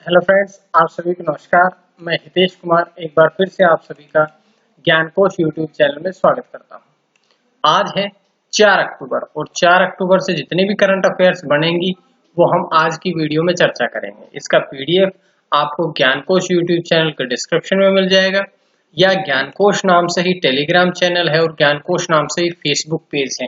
Hello friends, आप सभी को नमस्कार। मैं हितेश कुमार एक बार फिर से आप सभी का ज्ञानकोश यूट्यूब चैनल में स्वागत करता हूं। आज है 4 अक्टूबर और 4 अक्टूबर से जितने भी करंट अफेयर्स बनेंगी वो हम आज की वीडियो में चर्चा करेंगे। इसका पीडीएफ आपको ज्ञानकोश यूट्यूब चैनल के डिस्क्रिप्शन में मिल जाएगा या ज्ञानकोश नाम से ही टेलीग्राम चैनल है और ज्ञानकोश नाम से ही फेसबुक पेज है।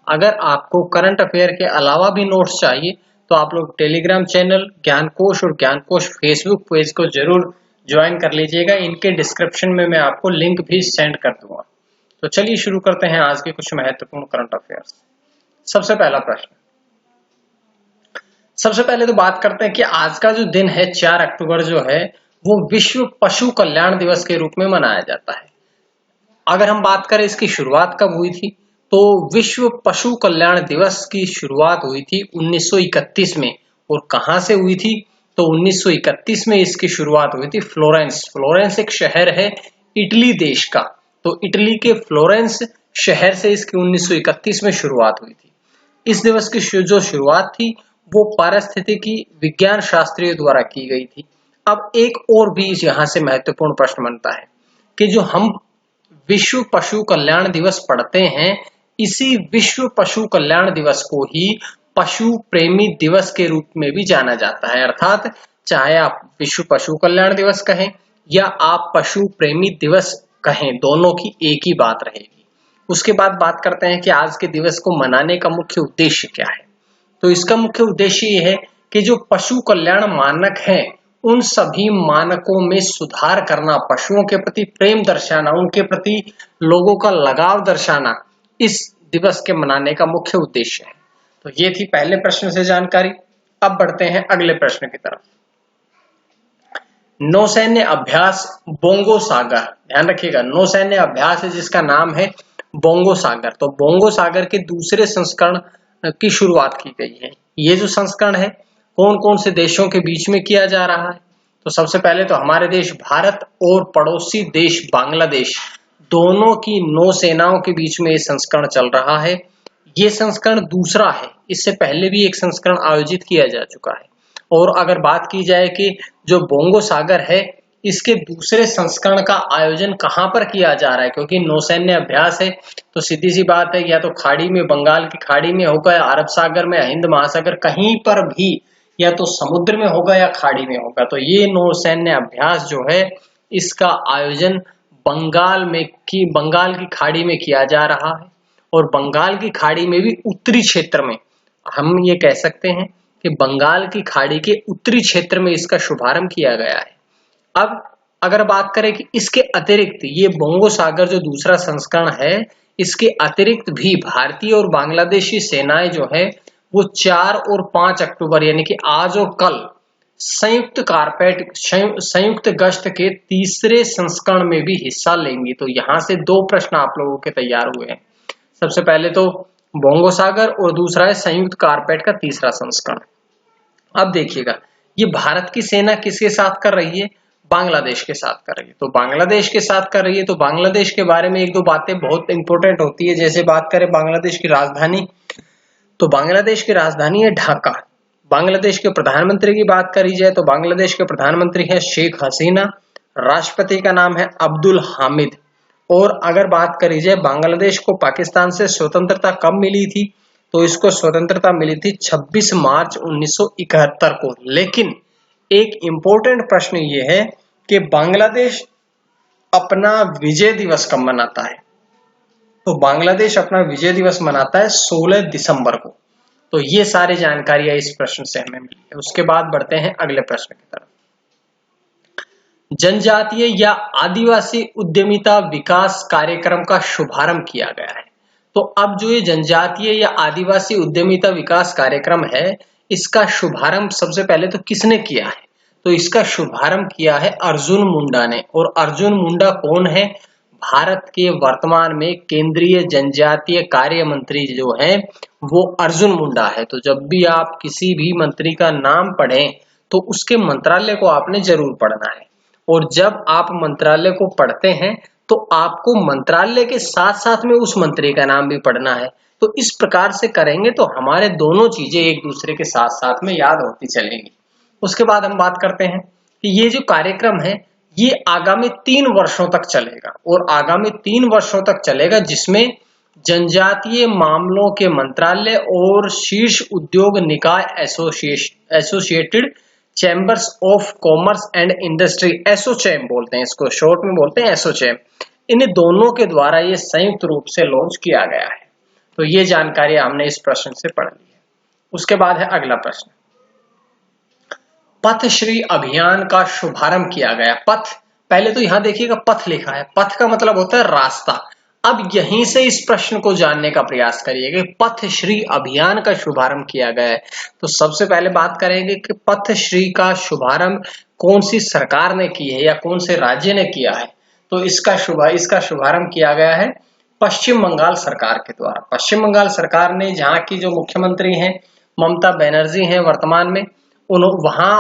अगर आपको करंट अफेयर के अलावा भी नोट्स चाहिए तो आप लोग टेलीग्राम चैनल ज्ञानकोश और ज्ञानकोश फेसबुक पेज को जरूर ज्वाइन कर लीजिएगा। इनके डिस्क्रिप्शन में मैं आपको लिंक भी सेंड कर दूंगा। तो चलिए शुरू करते हैं आज के कुछ महत्वपूर्ण करंट अफेयर्स। सबसे पहला प्रश्न, सबसे पहले तो बात करते हैं कि आज का जो दिन है 4 अक्टूबर जो है वो विश्व पशु कल्याण दिवस के रूप में मनाया जाता है। अगर हम बात करें इसकी शुरुआत कब हुई थी तो विश्व पशु कल्याण दिवस की शुरुआत हुई थी 1931 में। और कहां से हुई थी तो 1931 में इसकी शुरुआत हुई थी फ्लोरेंस। फ्लोरेंस एक शहर है इटली देश का, तो इटली के फ्लोरेंस शहर से इसकी 1931 में शुरुआत हुई थी। इस दिवस की जो शुरुआत थी वो पारिस्थितिकी विज्ञान शास्त्रियों द्वारा की गई थी। अब एक और भी यहाँ से महत्वपूर्ण प्रश्न बनता है कि जो हम विश्व पशु कल्याण दिवस पढ़ते हैं, इसी विश्व पशु कल्याण दिवस को ही पशु प्रेमी दिवस के रूप में भी जाना जाता है। अर्थात चाहे आप विश्व पशु कल्याण दिवस कहें या आप पशु प्रेमी दिवस कहें, दोनों की एक ही बात रहेगी। उसके बाद बात करते हैं कि आज के दिवस को मनाने का मुख्य उद्देश्य क्या है। तो इसका मुख्य उद्देश्य ये है कि जो पशु कल्याण मानक हैं उन सभी मानकों में सुधार करना, पशुओं के प्रति प्रेम दर्शाना, उनके प्रति लोगों का लगाव दर्शाना इस दिवस के मनाने का मुख्य उद्देश्य है। तो ये थी पहले प्रश्न से जानकारी। अब बढ़ते हैं अगले प्रश्न की तरफ। नौसैन्य अभ्यास बोंगो सागर, ध्यान रखिएगा नौसैन्य अभ्यास है जिसका नाम है बोंगो सागर। तो बोंगो सागर के दूसरे संस्करण की शुरुआत की गई है। ये जो संस्करण है कौन कौन से देशों के बीच में किया जा रहा है तो सबसे पहले तो हमारे देश भारत और पड़ोसी देश बांग्लादेश दोनों की नौसेनाओं के बीच में ये संस्करण चल रहा है। ये संस्करण दूसरा है, इससे पहले भी एक संस्करण आयोजित किया जा चुका है। और अगर बात की जाए कि जो बोंगो सागर है इसके दूसरे संस्करण का आयोजन कहां पर किया जा रहा है, क्योंकि नौसैन्य अभ्यास है तो सीधी सी बात है या तो खाड़ी में, बंगाल की खाड़ी में होगा या अरब सागर में, हिंद महासागर, कहीं पर भी या तो समुद्र में होगा या खाड़ी में होगा। तो ये नौसैन्य अभ्यास जो है इसका आयोजन बंगाल की खाड़ी में किया जा रहा है। और बंगाल की खाड़ी में भी उत्तरी क्षेत्र में, हम ये कह सकते हैं कि बंगाल की खाड़ी के उत्तरी क्षेत्र में इसका शुभारंभ किया गया है। अब अगर बात करें कि इसके अतिरिक्त ये बोंगो सागर जो दूसरा संस्करण है, इसके अतिरिक्त भी भारतीय और बांग्लादेशी सेनाएं जो है वो 4 और 5 अक्टूबर यानी कि आज और कल संयुक्त गश्त के तीसरे संस्करण में भी हिस्सा लेंगी। तो यहाँ से दो प्रश्न आप लोगों के तैयार हुए हैं। सबसे पहले तो बोंगो सागर और दूसरा है संयुक्त कारपेट का तीसरा संस्करण। अब देखिएगा ये भारत की सेना किसके साथ कर रही है, बांग्लादेश के साथ कर रही है। तो बांग्लादेश के साथ कर रही है तो बांग्लादेश के बारे में एक दो बातें बहुत इंपॉर्टेंट होती है। जैसे बात करें बांग्लादेश की राजधानी, तो बांग्लादेश की राजधानी है ढाका। बांग्लादेश के प्रधानमंत्री की बात करी जाए तो बांग्लादेश के प्रधानमंत्री है शेख हसीना, राष्ट्रपति का नाम है अब्दुल हामिद। और अगर बात करी जाए बांग्लादेश को पाकिस्तान से स्वतंत्रता कब मिली थी तो इसको स्वतंत्रता मिली थी 26 मार्च 1971 को। लेकिन एक इंपॉर्टेंट प्रश्न ये है कि बांग्लादेश अपना विजय दिवस कब मनाता है। तो बांग्लादेश अपना विजय दिवस मनाता है 16 दिसंबर को। तो ये सारी जानकारियां इस प्रश्न से हमें मिली है। उसके बाद बढ़ते हैं अगले प्रश्न की तरफ। जनजातीय या आदिवासी उद्यमिता विकास कार्यक्रम का शुभारंभ किया गया है। तो अब जो ये जनजातीय या आदिवासी उद्यमिता विकास कार्यक्रम है इसका शुभारंभ सबसे पहले तो किसने किया है तो इसका शुभारंभ किया है अर्जुन मुंडा ने। और अर्जुन मुंडा कौन है, भारत के वर्तमान में केंद्रीय जनजातीय कार्य मंत्री जो है वो अर्जुन मुंडा है। तो जब भी आप किसी भी मंत्री का नाम पढ़ें तो उसके मंत्रालय को आपने जरूर पढ़ना है। और जब आप मंत्रालय को पढ़ते हैं तो आपको मंत्रालय के साथ साथ में उस मंत्री का नाम भी पढ़ना है। तो इस प्रकार से करेंगे तो हमारे दोनों चीजें एक दूसरे के साथ साथ में याद होती चलेंगी। उसके बाद हम बात करते हैं कि ये जो कार्यक्रम है ये आगामी 3 वर्षों तक चलेगा, और आगामी 3 वर्षों तक चलेगा, जिसमें जनजातीय मामलों के मंत्रालय और शीर्ष उद्योग निकाय associated chambers of commerce and industry, ASSOCHAM बोलते हैं इसको, शॉर्ट में बोलते हैं एसोचैम, इन दोनों के द्वारा ये संयुक्त रूप से लॉन्च किया गया है। तो ये जानकारी हमने इस प्रश्न से पढ़ ली है। उसके बाद है अगला प्रश्न, पथश्री अभियान का शुभारंभ किया गया। पथ, पहले तो यहां देखिएगा पथ लिखा है, पथ का मतलब होता है रास्ता। अब यहीं से इस प्रश्न को जानने का प्रयास करिएगा, पथश्री अभियान का शुभारंभ किया गया है। तो सबसे पहले बात करेंगे कि पथश्री का शुभारंभ कौन सी सरकार ने की है या कौन से राज्य ने किया है। तो इसका शुभारंभ किया गया है पश्चिम बंगाल सरकार के द्वारा। पश्चिम बंगाल सरकार ने, जहाँ की जो मुख्यमंत्री हैं ममता बनर्जी हैं वर्तमान में, वहां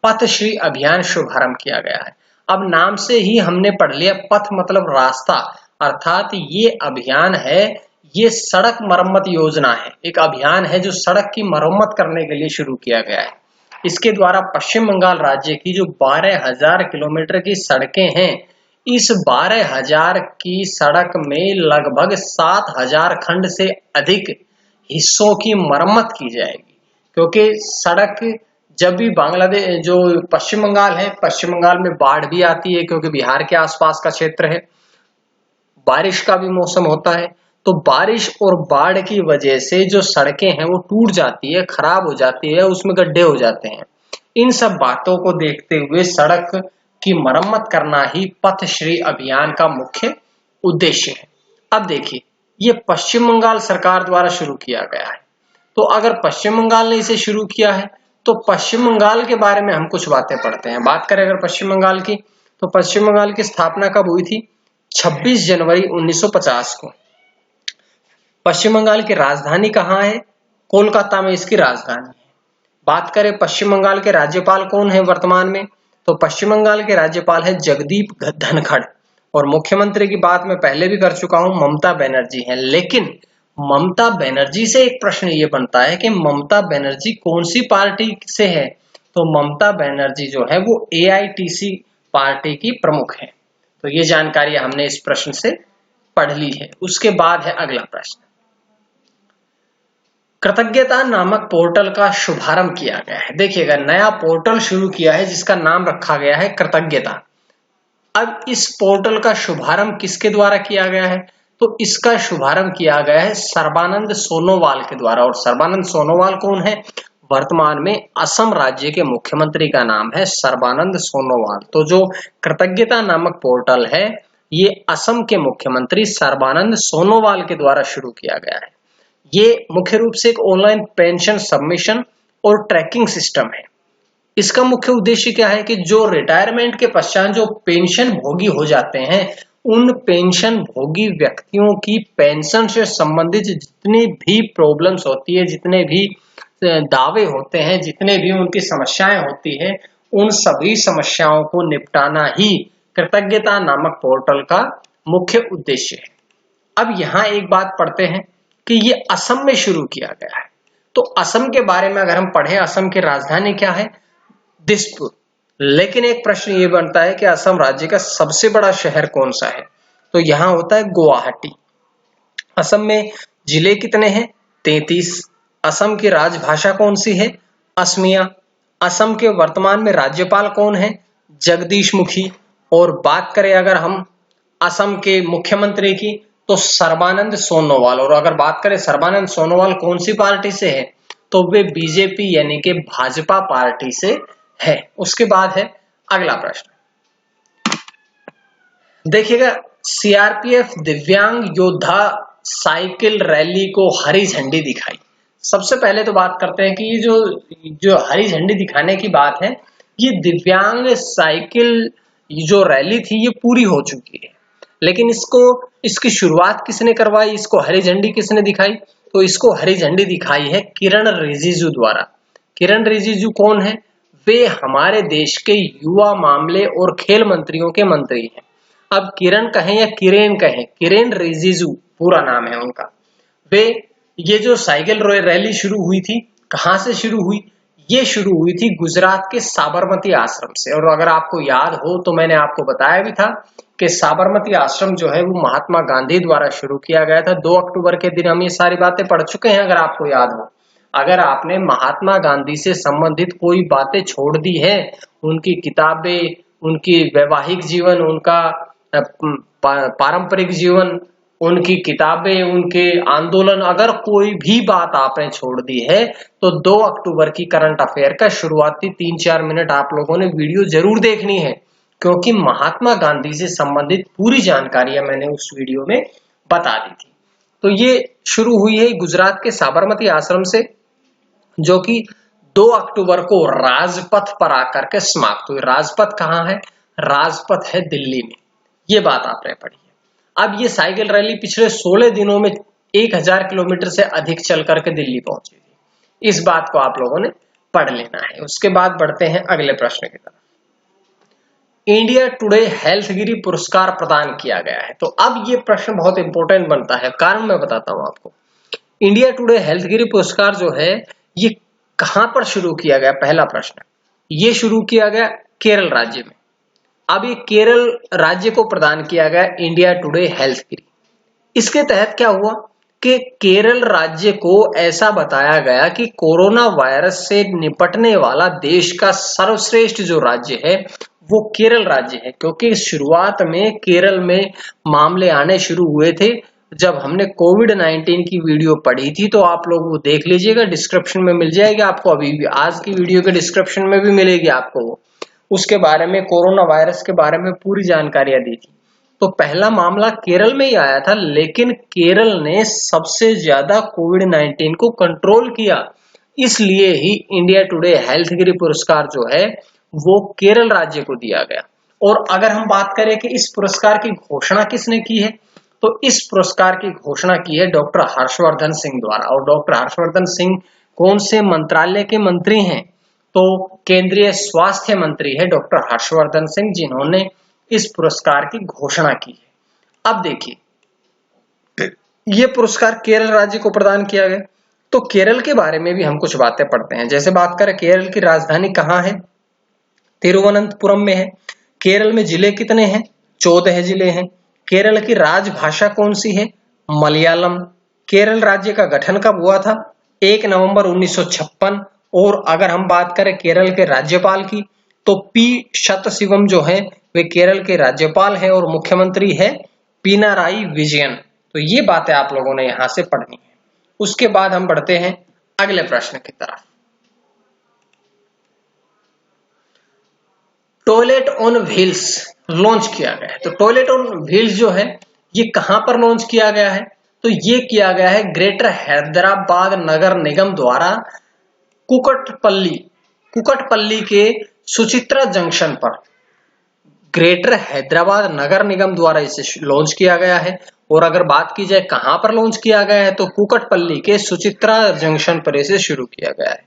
पथश्री अभियान शुभारंभ किया गया है। अब नाम से ही हमने पढ़ लिया, पथ मतलब रास्ता, अर्थात ये अभियान है, ये सड़क मरम्मत योजना है, एक अभियान है जो सड़क की मरम्मत करने के लिए शुरू किया गया है। इसके द्वारा पश्चिम बंगाल राज्य की जो 12,000 किलोमीटर की सड़कें हैं, इस 12,000 की सड़क में लगभग 7,000 खंड से अधिक हिस्सों की मरम्मत की जाएगी, क्योंकि सड़क जब भी बांग्लादेश, जो पश्चिम बंगाल है, पश्चिम बंगाल में बाढ़ भी आती है क्योंकि बिहार के आसपास का क्षेत्र है, बारिश का भी मौसम होता है, तो बारिश और बाढ़ की वजह से जो सड़कें हैं वो टूट जाती है, खराब हो जाती है, उसमें गड्ढे हो जाते हैं। इन सब बातों को देखते हुए सड़क की मरम्मत करना ही पथश्री अभियान का मुख्य उद्देश्य है। अब देखिए, ये पश्चिम बंगाल सरकार द्वारा शुरू किया गया है, तो अगर पश्चिम बंगाल ने इसे शुरू किया है तो पश्चिम बंगाल के बारे में हम कुछ बातें पढ़ते हैं। बात करें अगर पश्चिम बंगाल की, तो पश्चिम बंगाल की स्थापना कब हुई थी? 26 जनवरी 1950 को। पश्चिम बंगाल की राजधानी कहाँ है? कोलकाता में इसकी राजधानी है। बात करें पश्चिम बंगाल के राज्यपाल कौन है वर्तमान में, तो पश्चिम बंगाल के राज्यपाल है जगदीप धनखड़, और मुख्यमंत्री की बात मैं पहले भी कर चुका हूं, ममता बनर्जी है। लेकिन ममता बनर्जी से एक प्रश्न ये बनता है कि ममता बनर्जी कौन सी पार्टी से है? तो ममता बनर्जी जो है वो AITC पार्टी की प्रमुख है। तो ये जानकारी हमने इस प्रश्न से पढ़ ली है। उसके बाद है अगला प्रश्न, कृतज्ञता नामक पोर्टल का शुभारंभ किया गया है। देखिएगा, नया पोर्टल शुरू किया है जिसका नाम रखा गया है कृतज्ञता। अब इस पोर्टल का शुभारंभ किसके द्वारा किया गया है? तो इसका शुभारंभ किया गया है सर्बानंद सोनोवाल के द्वारा। और सर्बानंद सोनोवाल कौन है? वर्तमान में असम राज्य के मुख्यमंत्री का नाम है सर्बानंद सोनोवाल। तो जो कृतज्ञता नामक पोर्टल है, ये असम के मुख्यमंत्री सर्बानंद सोनोवाल के द्वारा शुरू किया गया है। ये मुख्य रूप से एक ऑनलाइन पेंशन सबमिशन और ट्रैकिंग सिस्टम है। इसका मुख्य उद्देश्य क्या है कि जो रिटायरमेंट के पश्चात जो पेंशन भोगी हो जाते हैं, उन पेंशन भोगी व्यक्तियों की पेंशन से संबंधित जितनी भी प्रॉब्लम्स होती है, जितने भी दावे होते हैं, जितने भी उनकी समस्याएं होती है, उन सभी समस्याओं को निपटाना ही कृतज्ञता नामक पोर्टल का मुख्य उद्देश्य है। अब यहाँ एक बात पढ़ते हैं कि ये असम में शुरू किया गया है। तो असम के बारे में अगर हम पढ़ें, असम की राजधानी क्या है? दिसपुर। लेकिन एक प्रश्न ये बनता है कि असम राज्य का सबसे बड़ा शहर कौन सा है? तो यहां होता है गुवाहाटी। असम में जिले कितने हैं? 33। असम की राजभाषा कौन सी है? असमिया। असम के वर्तमान में राज्यपाल कौन है? जगदीश मुखी। और बात करें अगर हम असम के मुख्यमंत्री की, तो सर्बानंद सोनोवाल। और अगर बात करें सर्बानंद सोनोवाल कौन सी पार्टी से है, तो वे बीजेपी यानी कि भाजपा पार्टी से है। उसके बाद है अगला प्रश्न, देखिएगा, CRPF दिव्यांग योद्धा साइकिल रैली को हरी झंडी दिखाई। सबसे पहले तो बात करते हैं कि ये जो हरी झंडी दिखाने की बात है, ये दिव्यांग साइकिल जो रैली थी ये पूरी हो चुकी है, लेकिन इसकी शुरुआत किसने करवाई, इसको हरी झंडी किसने दिखाई? तो इसको हरी झंडी दिखाई है किरण रिजिजू द्वारा। किरण रिजिजू कौन है? वे हमारे देश के युवा मामले और खेल मंत्रियों के मंत्री हैं। अब किरण कहें या किरेन कहें, किरेन रिजिजू पूरा नाम है उनका। वे ये जो साइकिल रैली शुरू हुई थी, कहां से शुरू हुई? ये शुरू हुई थी गुजरात के साबरमती आश्रम से। और अगर आपको याद हो तो मैंने आपको बताया भी था कि साबरमती आश्रम जो है वो महात्मा गांधी द्वारा शुरू किया गया था। 2 अक्टूबर के दिन हम ये सारी बातें पढ़ चुके हैं, अगर आपको याद हो। अगर आपने महात्मा गांधी से संबंधित कोई बातें छोड़ दी है, उनकी किताबें, उनकी वैवाहिक जीवन, उनका पारंपरिक जीवन, उनकी किताबें, उनके आंदोलन, अगर कोई भी बात आपने छोड़ दी है तो 2 अक्टूबर की करंट अफेयर का शुरुआती 3-4 मिनट आप लोगों ने वीडियो जरूर देखनी है, क्योंकि महात्मा गांधी से संबंधित पूरी जानकारियां मैंने उस वीडियो में बता दी थी। तो ये शुरू हुई है गुजरात के साबरमती आश्रम से, जो कि 2 अक्टूबर को राजपथ पर आकर के समाप्त हुई। राजपथ कहाँ है? राजपथ है दिल्ली में। ये बात आपने पढ़ी है। अब ये साइकिल रैली पिछले 16 दिनों में 1000 किलोमीटर से अधिक चल करके दिल्ली पहुंची थी। इस बात को आप लोगों ने पढ़ लेना है। उसके बाद बढ़ते हैं अगले प्रश्न की तरफ। इंडिया टुडे हेल्थगिरी पुरस्कार प्रदान किया गया है। तो अब ये प्रश्न बहुत इंपॉर्टेंट बनता है, कारण मैं बताता हूं आपको। इंडिया टुडे हेल्थगिरी पुरस्कार जो है ये कहां पर शुरू किया गया? पहला प्रश्न, ये शुरू किया गया केरल राज्य में। अब ये केरल राज्य को प्रदान किया गया इंडिया टुडे हेल्थगिरी। इसके तहत क्या हुआ कि केरल राज्य को ऐसा बताया गया कि कोरोना वायरस से निपटने वाला देश का सर्वश्रेष्ठ जो राज्य है वो केरल राज्य है। क्योंकि शुरुआत में केरल में मामले आने शुरू हुए थे। जब हमने कोविड-19 की वीडियो पढ़ी थी तो आप लोग वो देख लीजिएगा, डिस्क्रिप्शन में मिल जाएगी आपको। अभी भी आज की वीडियो के डिस्क्रिप्शन में भी मिलेगी आपको वो। उसके बारे में, कोरोना वायरस के बारे में पूरी जानकारियां दी थी। तो पहला मामला केरल में ही आया था, लेकिन केरल ने सबसे ज्यादा कोविड-19 को कंट्रोल किया। इसलिए ही इंडिया टुडे हेल्थगिरी पुरस्कार जो है वो केरल राज्य को दिया गया। और अगर हम बात करें कि इस पुरस्कार की घोषणा किसने की है, तो इस पुरस्कार की घोषणा की है डॉक्टर हर्षवर्धन सिंह द्वारा। और डॉक्टर हर्षवर्धन सिंह कौन से मंत्रालय के मंत्री हैं? तो केंद्रीय स्वास्थ्य मंत्री है डॉक्टर हर्षवर्धन सिंह, जिन्होंने इस पुरस्कार की घोषणा की है। अब देखिए, ये पुरस्कार केरल राज्य को प्रदान किया गया। तो केरल के बारे में भी हम कुछ बातें पढ़ते हैं। जैसे बात करें, केरल की राजधानी कहाँ है? तिरुवनंतपुरम में है। केरल में जिले कितने हैं? 14 जिले हैं। केरल की राजभाषा कौन सी है? मलयालम। केरल राज्य का गठन कब हुआ था? 1 नवंबर 1956। और अगर हम बात करें केरल के राज्यपाल की, तो पी शतशिवम जो है वे केरल के राज्यपाल है और मुख्यमंत्री है पिनाराई विजयन। तो ये बातें आप लोगों ने यहां से पढ़नी है। उसके बाद हम बढ़ते हैं अगले प्रश्न की तरफ। टॉयलेट ऑन व्हील्स लॉन्च किया गया है। तो टॉयलेट ऑन व्हील्स जो है ये कहां पर लॉन्च किया गया है? तो ये किया गया है ग्रेटर हैदराबाद नगर निगम द्वारा कुकटपल्ली के सुचित्रा जंक्शन पर। ग्रेटर हैदराबाद नगर निगम द्वारा इसे लॉन्च किया गया है। और अगर बात की जाए कहां पर लॉन्च किया गया है, तो कुकटपल्ली के सुचित्रा जंक्शन पर इसे शुरू किया गया है।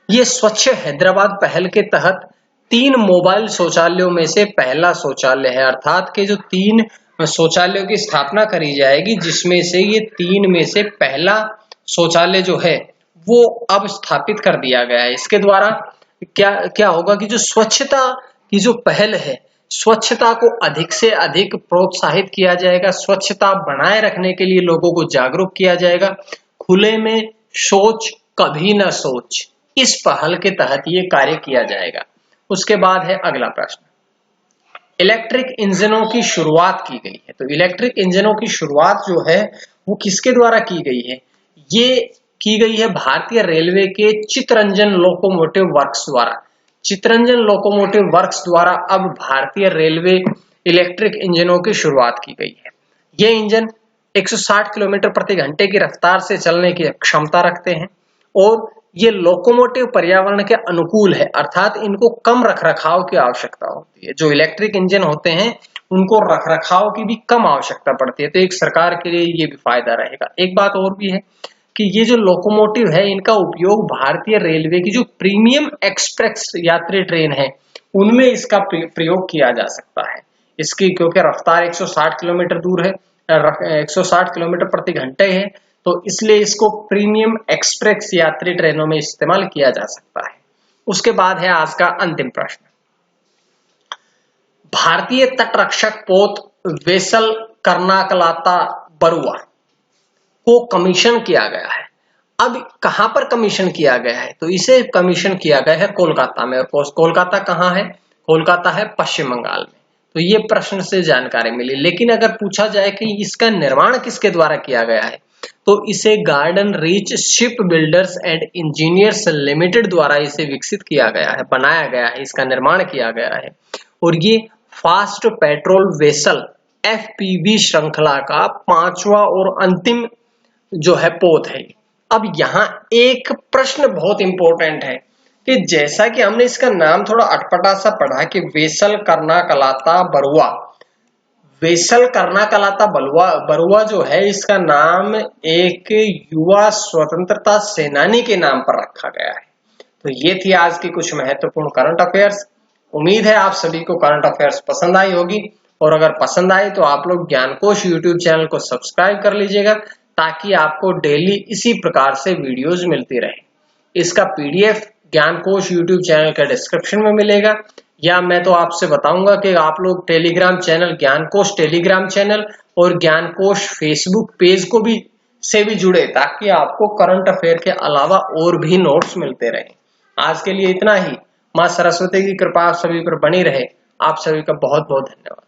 ये स्वच्छ हैदराबाद पहल के तहत 3 मोबाइल शौचालयों में से पहला शौचालय है। अर्थात के जो 3 शौचालयों की स्थापना करी जाएगी, जिसमें से ये 3 में से पहला शौचालय जो है वो अब स्थापित कर दिया गया है। इसके द्वारा क्या होगा कि जो स्वच्छता की जो पहल है, स्वच्छता को अधिक से अधिक प्रोत्साहित किया जाएगा। स्वच्छता बनाए रखने के लिए लोगों को जागरूक किया जाएगा। खुले में शौच कभी न सोच, इस पहल के तहत ये कार्य किया जाएगा। उसके बाद है अगला प्रश्न, इलेक्ट्रिक इंजनों की शुरुआत की गई है। तो इलेक्ट्रिक इंजनों की शुरुआत जो है वो किसके द्वारा की गई है? ये की गई है भारतीय रेलवे के चितरंजन लोकोमोटिव वर्क्स द्वारा। चितरंजन लोकोमोटिव वर्क्स द्वारा अब भारतीय रेलवे इलेक्ट्रिक इंजनों की शुरुआत की गई है। ये इंजन 160 किलोमीटर प्रति घंटे की रफ्तार से चलने की क्षमता रखते हैं और ये लोकोमोटिव पर्यावरण के अनुकूल है। अर्थात इनको कम रखरखाव की आवश्यकता होती है। जो इलेक्ट्रिक इंजन होते हैं उनको रखरखाव की भी कम आवश्यकता पड़ती है। तो एक सरकार के लिए ये भी फायदा रहेगा। एक बात और भी है कि ये जो लोकोमोटिव है इनका उपयोग भारतीय रेलवे की जो प्रीमियम एक्सप्रेस यात्री ट्रेन है उनमें इसका प्रयोग किया जा सकता है। इसकी क्योंकि रफ्तार 160 किलोमीटर दूर है, 160 किलोमीटर प्रति घंटे है, तो इसलिए इसको प्रीमियम एक्सप्रेस यात्री ट्रेनों में इस्तेमाल किया जा सकता है। उसके बाद है आज का अंतिम प्रश्न। भारतीय तटरक्षक पोत वेसल कर्नाकलाता बरुआ को कमीशन किया गया है। अब कहां पर कमीशन किया गया है? तो इसे कमीशन किया गया है कोलकाता में। और कोलकाता कहां है? कोलकाता है पश्चिम बंगाल में। तो ये प्रश्न से जानकारी मिली। लेकिन अगर पूछा जाए कि इसका निर्माण किसके द्वारा किया गया है, तो इसे garden reach ship builders and engineers limited द्वारा इसे विकसित किया गया है, बनाया गया है, इसका निर्माण किया गया है। और ये फास्ट पेट्रोल वेसल FPV श्रृंखला का 5वां और अंतिम जो है पोत है। अब यहाँ एक प्रश्न बहुत इंपॉर्टेंट है कि जैसा कि हमने इसका नाम थोड़ा अटपटा सा पढ़ा कि वेसल कर्नाकलाता बरुआ, वेसल कर्नाकलाता बरुआ जो है, इसका नाम एक युवा स्वतंत्रता सेनानी के नाम पर रखा गया है। तो ये थी आज की कुछ महत्वपूर्ण करंट अफेयर्स। उम्मीद है आप सभी को करंट अफेयर्स पसंद आई होगी, और अगर पसंद आई तो आप लोग ज्ञानकोश यूट्यूब चैनल को सब्सक्राइब कर लीजिएगा, ताकि आपको डेली इसी प्रकार से वीडियोस मिलती रहे। इसका PDF ज्ञानकोश यूट्यूब चैनल के डिस्क्रिप्शन में मिलेगा, या मैं तो आपसे बताऊंगा कि आप लोग टेलीग्राम चैनल, ज्ञानकोश टेलीग्राम चैनल और ज्ञानकोश फेसबुक पेज को भी से भी जुड़े, ताकि आपको करंट अफेयर के अलावा और भी नोट्स मिलते रहे। आज के लिए इतना ही। मां सरस्वती की कृपा आप सभी पर बनी रहे। आप सभी का बहुत बहुत धन्यवाद।